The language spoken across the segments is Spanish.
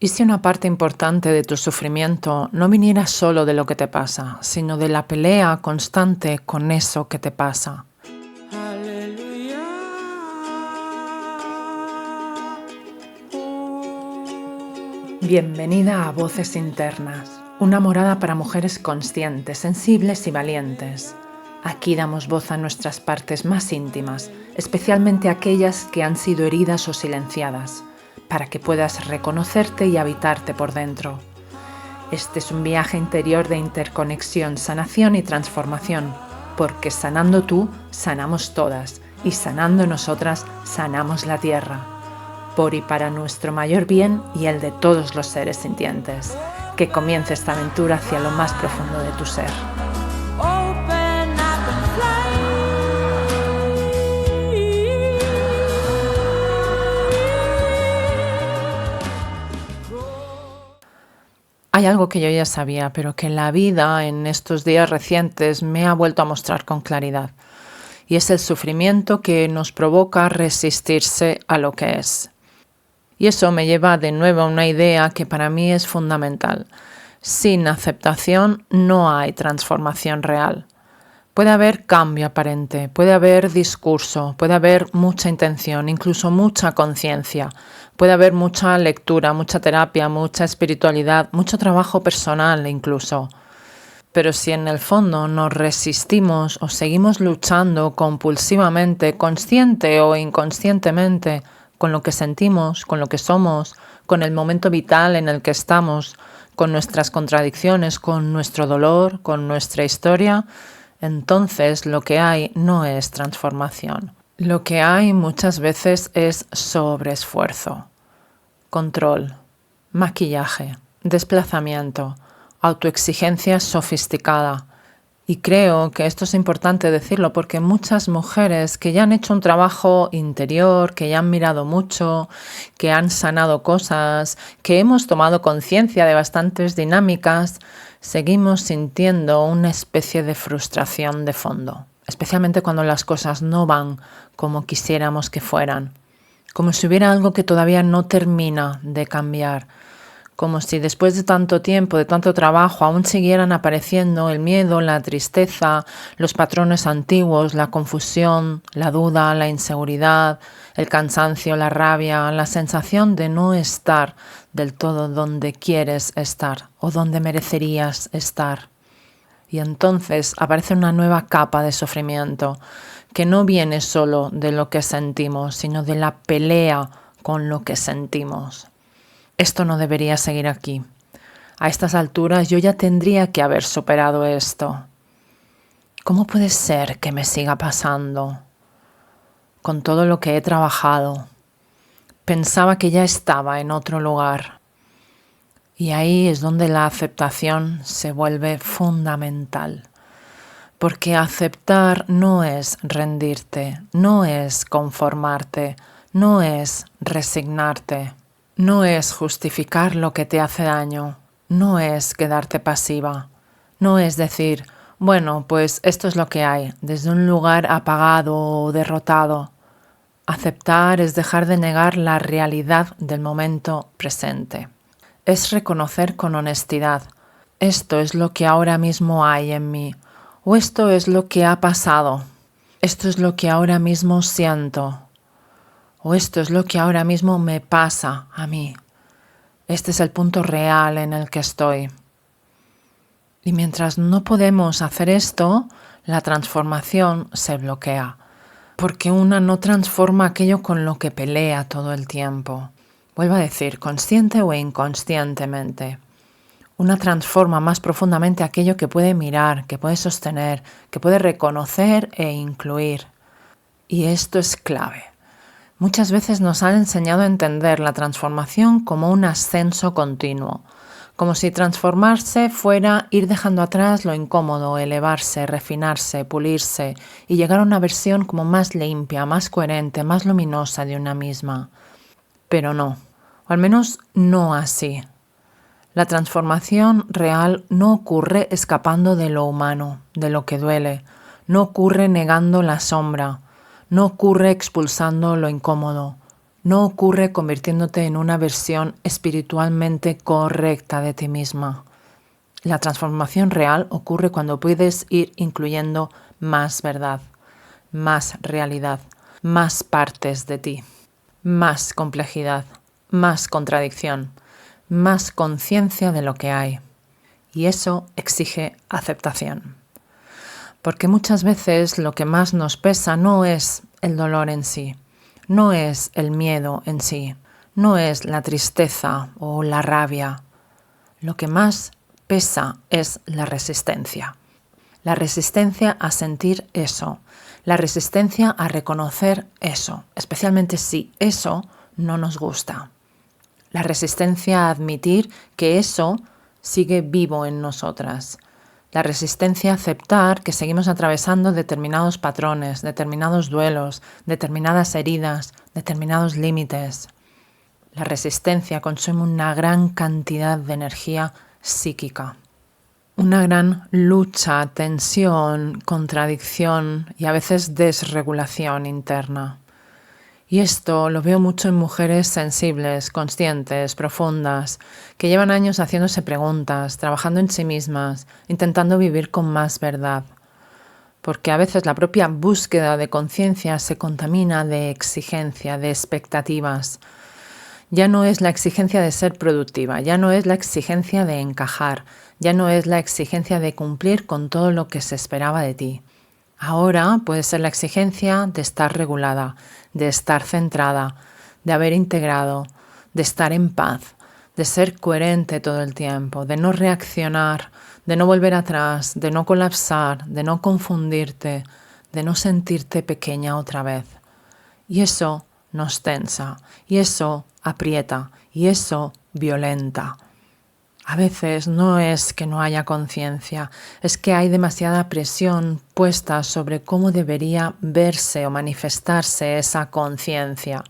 ¿Y si una parte importante de tu sufrimiento no viniera solo de lo que te pasa, sino de la pelea constante con eso que te pasa? Bienvenida a Voces Internas, una morada para mujeres conscientes, sensibles y valientes. Aquí damos voz a nuestras partes más íntimas, especialmente aquellas que han sido heridas o silenciadas, para que puedas reconocerte y habitarte por dentro. Este es un viaje interior de interconexión, sanación y transformación, porque sanando tú, sanamos todas, y sanando nosotras, sanamos la tierra. Por y para nuestro mayor bien y el de todos los seres sintientes. Que comience esta aventura hacia lo más profundo de tu ser. Hay algo que yo ya sabía, pero que la vida en estos días recientes me ha vuelto a mostrar con claridad. Y es el sufrimiento que nos provoca resistirse a lo que es. Y eso me lleva de nuevo a una idea que para mí es fundamental. Sin aceptación no hay transformación real. Puede haber cambio aparente, puede haber discurso, puede haber mucha intención, incluso mucha conciencia, puede haber mucha lectura, mucha terapia, mucha espiritualidad, mucho trabajo personal incluso. Pero si en el fondo nos resistimos o seguimos luchando compulsivamente, consciente o inconscientemente, con lo que sentimos, con lo que somos, con el momento vital en el que estamos, con nuestras contradicciones, con nuestro dolor, con nuestra historia, entonces lo que hay no es transformación. Lo que hay muchas veces es sobreesfuerzo, control, maquillaje, desplazamiento, autoexigencia sofisticada. Y creo que esto es importante decirlo porque muchas mujeres que ya han hecho un trabajo interior, que ya han mirado mucho, que han sanado cosas, que hemos tomado conciencia de bastantes dinámicas, seguimos sintiendo una especie de frustración de fondo, especialmente cuando las cosas no van como quisiéramos que fueran, como si hubiera algo que todavía no termina de cambiar. Como si después de tanto tiempo, de tanto trabajo, aún siguieran apareciendo el miedo, la tristeza, los patrones antiguos, la confusión, la duda, la inseguridad, el cansancio, la rabia, la sensación de no estar del todo donde quieres estar o donde merecerías estar. Y entonces aparece una nueva capa de sufrimiento que no viene solo de lo que sentimos, sino de la pelea con lo que sentimos. Esto no debería seguir aquí. A estas alturas yo ya tendría que haber superado esto. ¿Cómo puede ser que me siga pasando? Con todo lo que he trabajado. Pensaba que ya estaba en otro lugar. Y ahí es donde la aceptación se vuelve fundamental. Porque aceptar no es rendirte, no es conformarte, no es resignarte. No es justificar lo que te hace daño, no es quedarte pasiva, no es decir, bueno, pues esto es lo que hay, desde un lugar apagado o derrotado. Aceptar es dejar de negar la realidad del momento presente. Es reconocer con honestidad, esto es lo que ahora mismo hay en mí, o esto es lo que ha pasado, esto es lo que ahora mismo siento. O esto es lo que ahora mismo me pasa a mí. Este es el punto real en el que estoy. Y mientras no podemos hacer esto, la transformación se bloquea. Porque una no transforma aquello con lo que pelea todo el tiempo. Vuelvo a decir, consciente o inconscientemente. Una transforma más profundamente aquello que puede mirar, que puede sostener, que puede reconocer e incluir. Y esto es clave. Muchas veces nos han enseñado a entender la transformación como un ascenso continuo, como si transformarse fuera ir dejando atrás lo incómodo, elevarse, refinarse, pulirse y llegar a una versión como más limpia, más coherente, más luminosa de una misma. Pero no, o al menos no así. La transformación real no ocurre escapando de lo humano, de lo que duele, no ocurre negando la sombra, no ocurre expulsando lo incómodo, No ocurre convirtiéndote en una versión espiritualmente correcta de ti misma. La transformación real ocurre cuando puedes ir incluyendo más verdad, más realidad, más partes de ti, más complejidad, más contradicción, más conciencia de lo que hay. Y eso exige aceptación. Porque muchas veces lo que más nos pesa no es el dolor en sí, no es el miedo en sí, no es la tristeza o la rabia. Lo que más pesa es la resistencia. La resistencia a sentir eso, la resistencia a reconocer eso, especialmente si eso no nos gusta. La resistencia a admitir que eso sigue vivo en nosotras. La resistencia a aceptar que seguimos atravesando determinados patrones, determinados duelos, determinadas heridas, determinados límites. La resistencia consume una gran cantidad de energía psíquica. Una gran lucha, tensión, contradicción y a veces desregulación interna. Y esto lo veo mucho en mujeres sensibles, conscientes, profundas, que llevan años haciéndose preguntas, trabajando en sí mismas, intentando vivir con más verdad. Porque a veces la propia búsqueda de conciencia se contamina de exigencia, de expectativas. Ya no es la exigencia de ser productiva, ya no es la exigencia de encajar, ya no es la exigencia de cumplir con todo lo que se esperaba de ti. Ahora puede ser la exigencia de estar regulada, de estar centrada, de haber integrado, de estar en paz, de ser coherente todo el tiempo, de no reaccionar, de no volver atrás, de no colapsar, de no confundirte, de no sentirte pequeña otra vez. Y eso nos tensa, y eso aprieta, y eso violenta. A veces no es que no haya conciencia, es que hay demasiada presión puesta sobre cómo debería verse o manifestarse esa conciencia.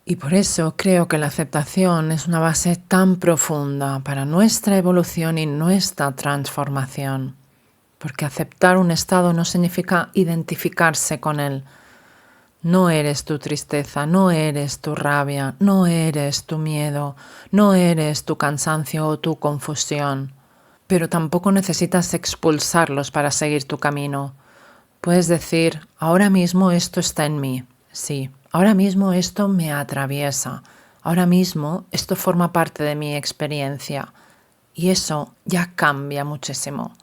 Y por eso creo que la aceptación es una base tan profunda para nuestra evolución y nuestra transformación. Porque aceptar un estado no significa identificarse con él. No eres tu tristeza, no eres tu rabia, no eres tu miedo, no eres tu cansancio o tu confusión. Pero tampoco necesitas expulsarlos para seguir tu camino. Puedes decir, ahora mismo esto está en mí. Sí, ahora mismo esto me atraviesa. Ahora mismo esto forma parte de mi experiencia. Y eso ya cambia muchísimo.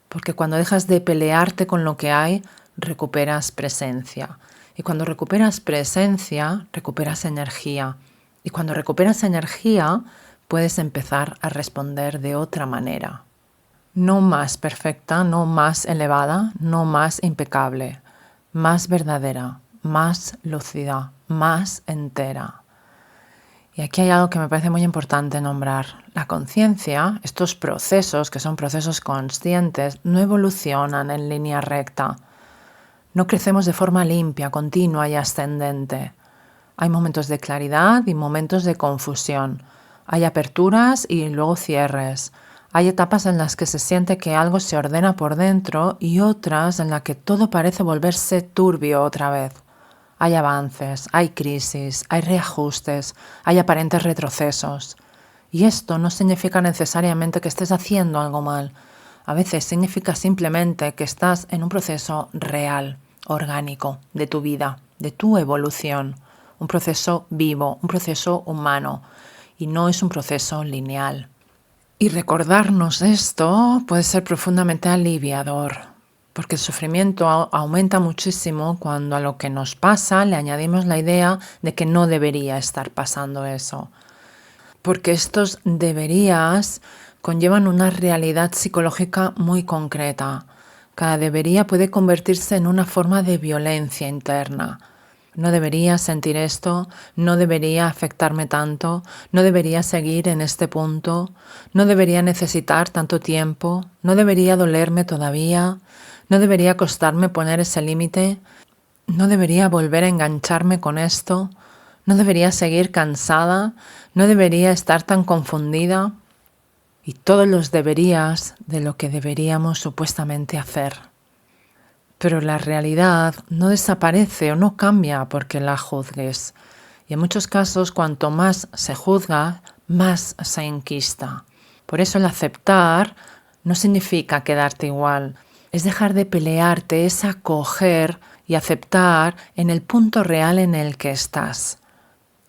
Porque cuando dejas de pelearte con lo que hay, recuperas presencia. Y cuando recuperas presencia, recuperas energía. Y cuando recuperas energía, puedes empezar a responder de otra manera. No más perfecta, no más elevada, no más impecable. Más verdadera, más lúcida, más entera. Y aquí hay algo que me parece muy importante nombrar. La conciencia, estos procesos, que son procesos conscientes, no evolucionan en línea recta. No crecemos de forma limpia, continua y ascendente. Hay momentos de claridad y momentos de confusión. Hay aperturas y luego cierres. Hay etapas en las que se siente que algo se ordena por dentro y otras en las que todo parece volverse turbio otra vez. Hay avances, hay crisis, hay reajustes, hay aparentes retrocesos. Y esto no significa necesariamente que estés haciendo algo mal. A veces significa simplemente que estás en un proceso real, orgánico, de tu vida, de tu evolución. Un proceso vivo, un proceso humano. Y no es un proceso lineal. Y recordarnos esto puede ser profundamente aliviador, porque el sufrimiento aumenta muchísimo cuando a lo que nos pasa le añadimos la idea de que no debería estar pasando eso. Porque estos deberías conllevan una realidad psicológica muy concreta. Cada debería puede convertirse en una forma de violencia interna. No debería sentir esto, no debería afectarme tanto, no debería seguir en este punto, no debería necesitar tanto tiempo, no debería dolerme todavía, no debería costarme poner ese límite, no debería volver a engancharme con esto, no debería seguir cansada, no debería estar tan confundida. Y todos los deberías de lo que deberíamos supuestamente hacer. Pero la realidad no desaparece o no cambia porque la juzgues. Y en muchos casos, cuanto más se juzga, más se enquista. Por eso el aceptar no significa quedarte igual. Es dejar de pelearte, es acoger y aceptar en el punto real en el que estás.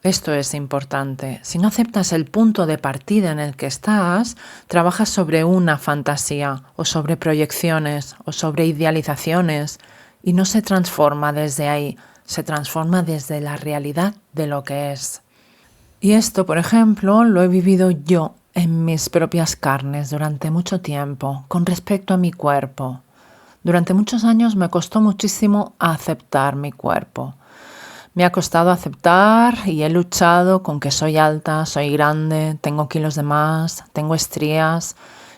Esto es importante. Si no aceptas el punto de partida en el que estás, trabajas sobre una fantasía o sobre proyecciones o sobre idealizaciones y no se transforma desde ahí, se transforma desde la realidad de lo que es. Y esto, por ejemplo, lo he vivido yo en mis propias carnes durante mucho tiempo con respecto a mi cuerpo. Durante muchos años me costó muchísimo aceptar mi cuerpo. Me ha costado aceptar y he luchado con que soy alta, soy grande, tengo kilos de más, tengo estrías,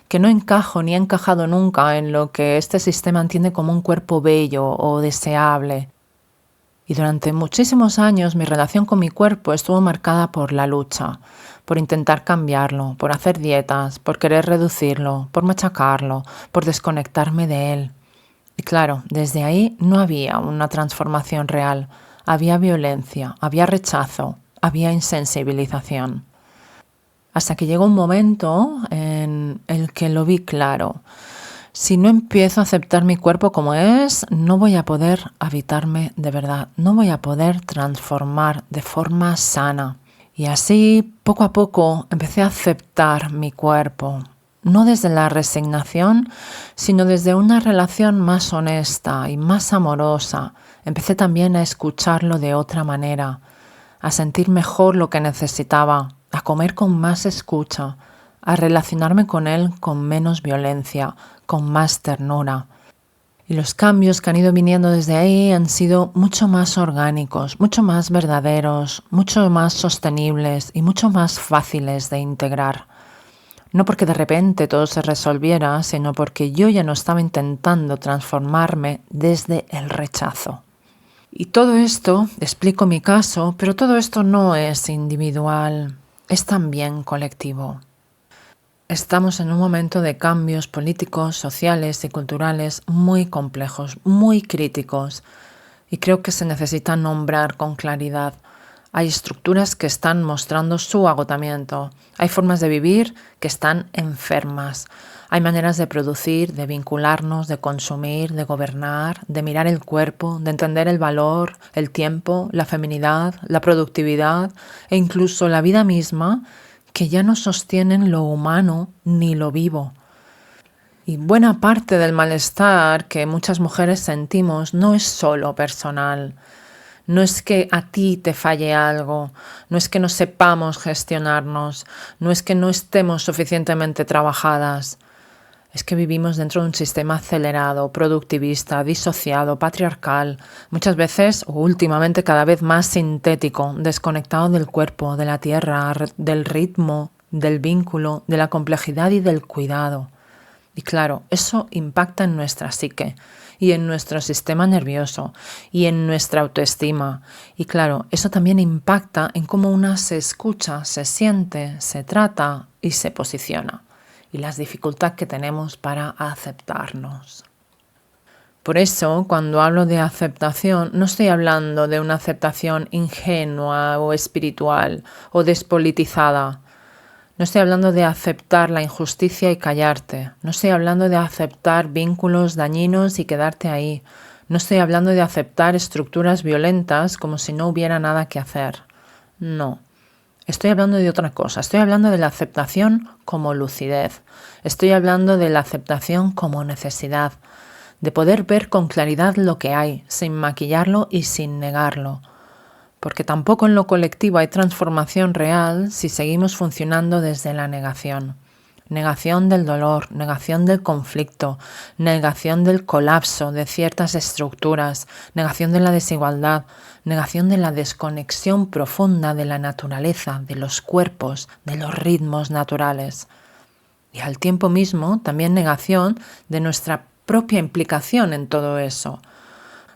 que no encajo ni he encajado nunca en lo que este sistema entiende como un cuerpo bello o deseable. Y durante muchísimos años mi relación con mi cuerpo estuvo marcada por la lucha, por intentar cambiarlo, por hacer dietas, por querer reducirlo, por machacarlo, por desconectarme de él. Y claro, desde ahí no había una transformación real. Había violencia, había rechazo, había insensibilización. Hasta que llegó un momento en el que lo vi claro. Si no empiezo a aceptar mi cuerpo como es, no voy a poder habitarme de verdad, no voy a poder transformar de forma sana. Y así, poco a poco, empecé a aceptar mi cuerpo. No desde la resignación, sino desde una relación más honesta y más amorosa. Empecé también a escucharlo de otra manera, a sentir mejor lo que necesitaba, a comer con más escucha, a relacionarme con él con menos violencia, con más ternura. Y los cambios que han ido viniendo desde ahí han sido mucho más orgánicos, mucho más verdaderos, mucho más sostenibles y mucho más fáciles de integrar. No porque de repente todo se resolviera, sino porque yo ya no estaba intentando transformarme desde el rechazo. Y todo esto, explico mi caso, pero todo esto no es individual, es también colectivo. Estamos en un momento de cambios políticos, sociales y culturales muy complejos, muy críticos, y creo que se necesita nombrar con claridad. Hay estructuras que están mostrando su agotamiento. Hay formas de vivir que están enfermas. Hay maneras de producir, de vincularnos, de consumir, de gobernar, de mirar el cuerpo, de entender el valor, el tiempo, la feminidad, la productividad e incluso la vida misma, que ya no sostienen lo humano ni lo vivo. Y buena parte del malestar que muchas mujeres sentimos no es solo personal. No es que a ti te falle algo, no es que no sepamos gestionarnos, no es que no estemos suficientemente trabajadas. Es que vivimos dentro de un sistema acelerado, productivista, disociado, patriarcal, muchas veces o últimamente cada vez más sintético, desconectado del cuerpo, de la tierra, del ritmo, del vínculo, de la complejidad y del cuidado. Y claro, eso impacta en nuestra psique y en nuestro sistema nervioso y en nuestra autoestima. Y claro, eso también impacta en cómo una se escucha, se siente, se trata y se posiciona. Y las dificultades que tenemos para aceptarnos. Por eso, cuando hablo de aceptación, no estoy hablando de una aceptación ingenua o espiritual o despolitizada. No estoy hablando de aceptar la injusticia y callarte. No estoy hablando de aceptar vínculos dañinos y quedarte ahí. No estoy hablando de aceptar estructuras violentas como si no hubiera nada que hacer. No. Estoy hablando de otra cosa. Estoy hablando de la aceptación como lucidez. Estoy hablando de la aceptación como necesidad. De poder ver con claridad lo que hay, sin maquillarlo y sin negarlo. Porque tampoco en lo colectivo hay transformación real si seguimos funcionando desde la negación. Negación del dolor, negación del conflicto, negación del colapso de ciertas estructuras, negación de la desigualdad, negación de la desconexión profunda de la naturaleza, de los cuerpos, de los ritmos naturales. Y al tiempo mismo también negación de nuestra propia implicación en todo eso.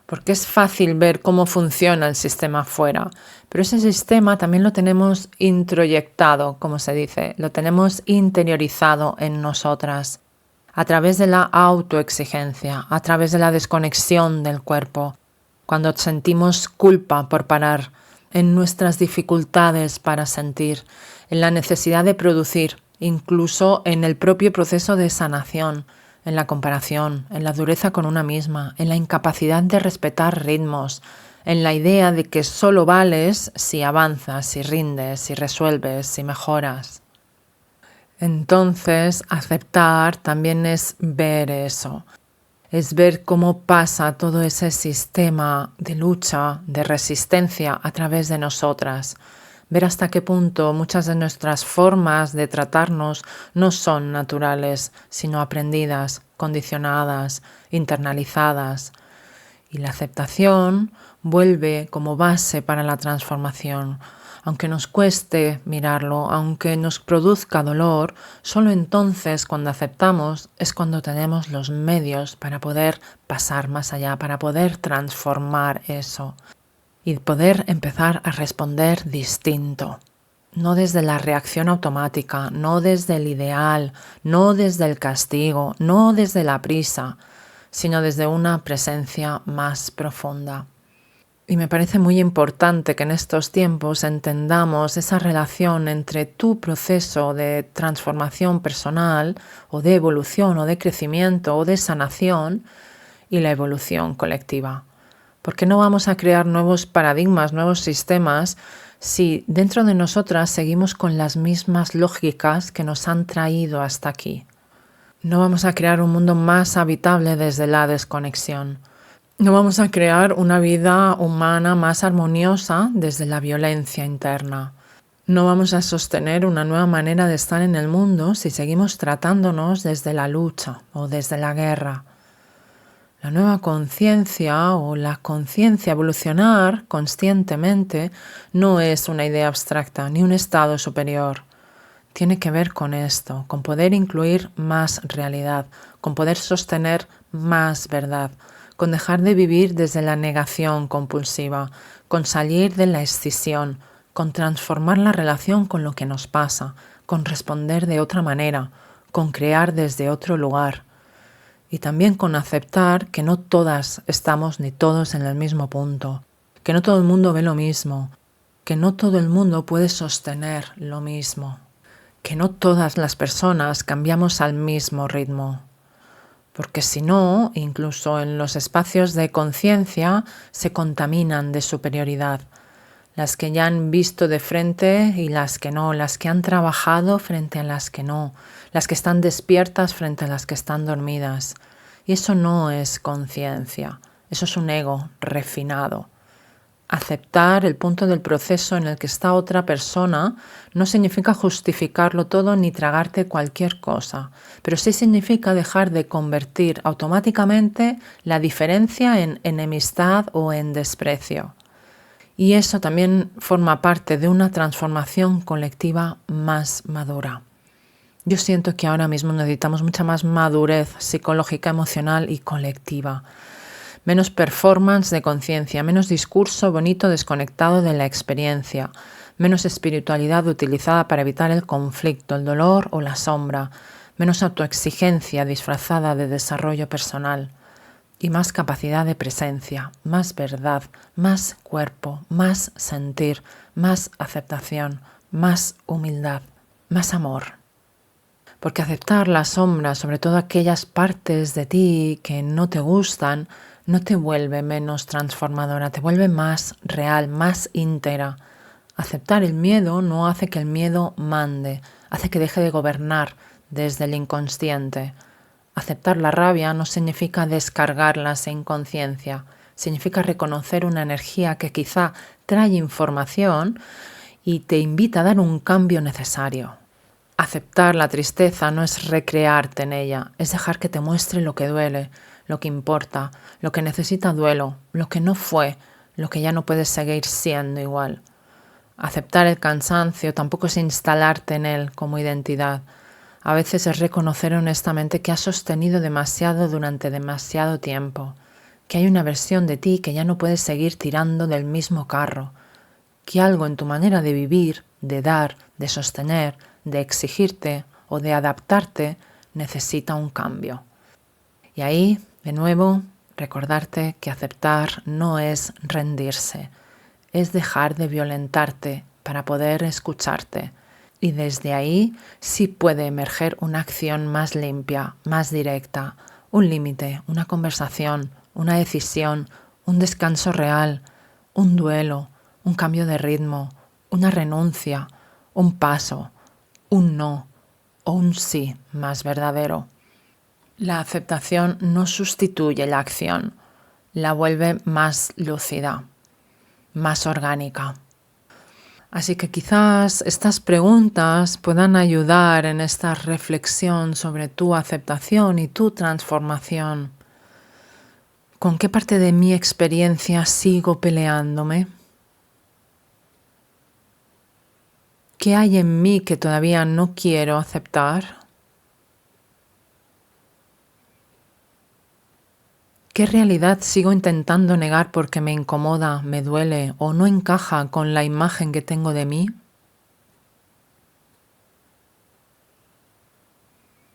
Porque es fácil ver cómo funciona el sistema afuera, pero ese sistema también lo tenemos introyectado, como se dice, lo tenemos interiorizado en nosotras, a través de la autoexigencia, a través de la desconexión del cuerpo, cuando sentimos culpa por parar, en nuestras dificultades para sentir, en la necesidad de producir, incluso en el propio proceso de sanación, en la comparación, en la dureza con una misma, en la incapacidad de respetar ritmos, en la idea de que solo vales si avanzas, si rindes, si resuelves, si mejoras. Entonces, aceptar también es ver eso, es ver cómo pasa todo ese sistema de lucha, de resistencia a través de nosotras, ver hasta qué punto muchas de nuestras formas de tratarnos no son naturales, sino aprendidas, condicionadas, internalizadas. Y la aceptación vuelve como base para la transformación. Aunque nos cueste mirarlo, aunque nos produzca dolor, solo entonces cuando aceptamos es cuando tenemos los medios para poder pasar más allá, para poder transformar eso y poder empezar a responder distinto. No desde la reacción automática, no desde el ideal, no desde el castigo, no desde la prisa, sino desde una presencia más profunda. Y me parece muy importante que en estos tiempos entendamos esa relación entre tu proceso de transformación personal o de evolución o de crecimiento o de sanación y la evolución colectiva. Porque no vamos a crear nuevos paradigmas, nuevos sistemas, si dentro de nosotras seguimos con las mismas lógicas que nos han traído hasta aquí. No vamos a crear un mundo más habitable desde la desconexión. No vamos a crear una vida humana más armoniosa desde la violencia interna. No vamos a sostener una nueva manera de estar en el mundo si seguimos tratándonos desde la lucha o desde la guerra. La nueva conciencia o la conciencia, evolucionar conscientemente, no es una idea abstracta ni un estado superior. Tiene que ver con esto, con poder incluir más realidad, con poder sostener más verdad, con dejar de vivir desde la negación compulsiva, con salir de la escisión, con transformar la relación con lo que nos pasa, con responder de otra manera, con crear desde otro lugar. Y también con aceptar que no todas estamos ni todos en el mismo punto, que no todo el mundo ve lo mismo, que no todo el mundo puede sostener lo mismo, que no todas las personas cambiamos al mismo ritmo. Porque si no, incluso en los espacios de conciencia se contaminan de superioridad. Las que ya han visto de frente y las que no, las que han trabajado frente a las que no, las que están despiertas frente a las que están dormidas. Y eso no es conciencia, eso es un ego refinado. Aceptar el punto del proceso en el que está otra persona no significa justificarlo todo ni tragarte cualquier cosa, pero sí significa dejar de convertir automáticamente la diferencia en enemistad o en desprecio. Y eso también forma parte de una transformación colectiva más madura. Yo siento que ahora mismo necesitamos mucha más madurez psicológica, emocional y colectiva. Menos performance de conciencia, menos discurso bonito desconectado de la experiencia, menos espiritualidad utilizada para evitar el conflicto, el dolor o la sombra, menos autoexigencia disfrazada de desarrollo personal y más capacidad de presencia, más verdad, más cuerpo, más sentir, más aceptación, más humildad, más amor. Porque aceptar la sombra, sobre todo aquellas partes de ti que no te gustan, no te vuelve menos transformadora, te vuelve más real, más íntegra. Aceptar el miedo no hace que el miedo mande, hace que deje de gobernar desde el inconsciente. Aceptar la rabia no significa descargarla sin conciencia, significa reconocer una energía que quizá trae información y te invita a dar un cambio necesario. Aceptar la tristeza no es recrearte en ella, es dejar que te muestre lo que duele, lo que importa, lo que necesita duelo, lo que no fue, lo que ya no puedes seguir siendo igual. Aceptar el cansancio tampoco es instalarte en él como identidad. A veces es reconocer honestamente que has sostenido demasiado durante demasiado tiempo, que hay una versión de ti que ya no puedes seguir tirando del mismo carro, que algo en tu manera de vivir, de dar, de sostener, de exigirte o de adaptarte necesita un cambio. Y ahí, de nuevo, recordarte que aceptar no es rendirse, es dejar de violentarte para poder escucharte. Y desde ahí sí puede emerger una acción más limpia, más directa, un límite, una conversación, una decisión, un descanso real, un duelo, un cambio de ritmo, una renuncia, un paso, un no o un sí más verdadero. La aceptación no sustituye la acción, la vuelve más lúcida, más orgánica. Así que quizás estas preguntas puedan ayudar en esta reflexión sobre tu aceptación y tu transformación. ¿Con qué parte de mi experiencia sigo peleándome? ¿Qué hay en mí que todavía no quiero aceptar? ¿Qué realidad sigo intentando negar porque me incomoda, me duele o no encaja con la imagen que tengo de mí?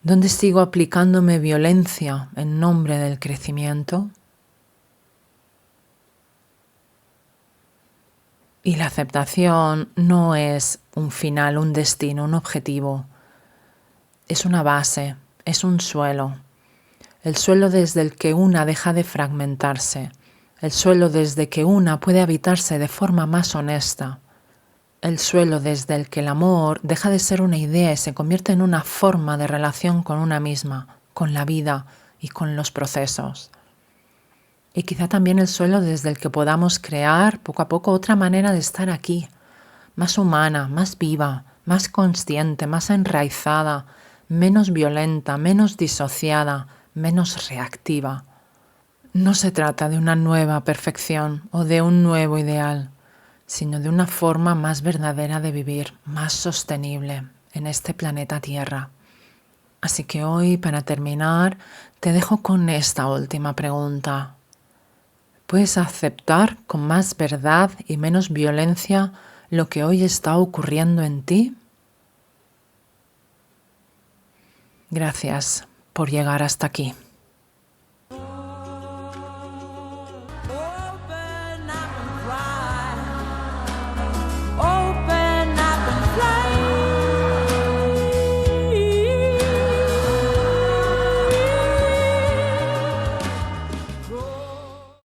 ¿Dónde sigo aplicándome violencia en nombre del crecimiento? Y la aceptación no es un final, un destino, un objetivo. Es una base, es un suelo. El suelo desde el que una deja de fragmentarse. El suelo desde que una puede habitarse de forma más honesta. El suelo desde el que el amor deja de ser una idea y se convierte en una forma de relación con una misma, con la vida y con los procesos. Y quizá también el suelo desde el que podamos crear poco a poco otra manera de estar aquí, más humana, más viva, más consciente, más enraizada, menos violenta, menos disociada, menos reactiva. No se trata de una nueva perfección o de un nuevo ideal, sino de una forma más verdadera de vivir, más sostenible en este planeta Tierra. Así que hoy, para terminar, te dejo con esta última pregunta. ¿Puedes aceptar con más verdad y menos violencia lo que hoy está ocurriendo en ti? Gracias por llegar hasta aquí.